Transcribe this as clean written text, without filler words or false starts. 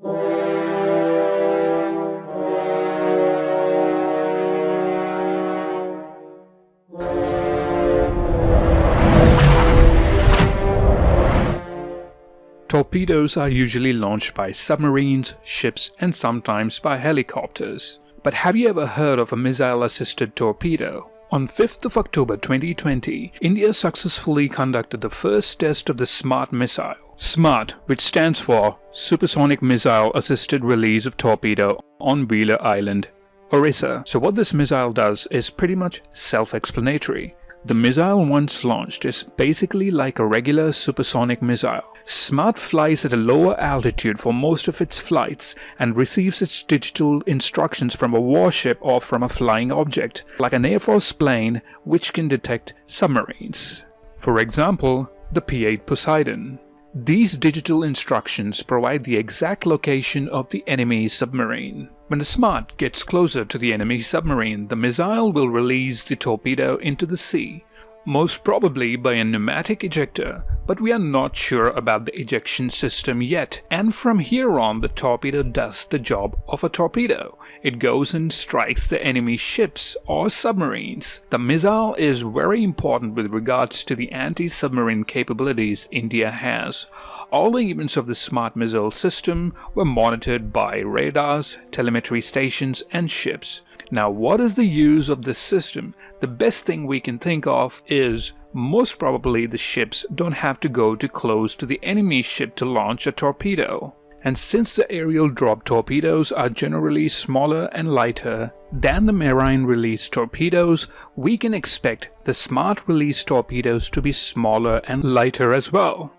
Torpedoes are usually launched by submarines, ships, and sometimes by helicopters. But have you ever heard of a missile-assisted torpedo? On 5th of October 2020, India successfully conducted the first test of the SMART missile. SMART, which stands for Supersonic Missile Assisted Release of Torpedo on Wheeler Island, Orissa. So what this missile does is pretty much self-explanatory. The missile once launched is basically like a regular supersonic missile. SMART flies at a lower altitude for most of its flights and receives its digital instructions from a warship or from a flying object, like an Air Force plane which can detect submarines. For example, the P-8 Poseidon. These digital instructions provide the exact location of the enemy submarine. When the SMART gets closer to the enemy submarine, the missile will release the torpedo into the sea, most probably by a pneumatic ejector, but we are not sure about the ejection system yet, and from here on the torpedo does the job of a torpedo. It goes and strikes the enemy ships or submarines. The missile is very important with regards to the anti-submarine capabilities India has. All the events of the SMART missile system were monitored by radars, telemetry stations, and ships. Now, what is the use of this system? The best thing we can think of is most probably the ships don't have to go too close to the enemy ship to launch a torpedo. And since the aerial drop torpedoes are generally smaller and lighter than the marine release torpedoes, we can expect the SMART release torpedoes to be smaller and lighter as well.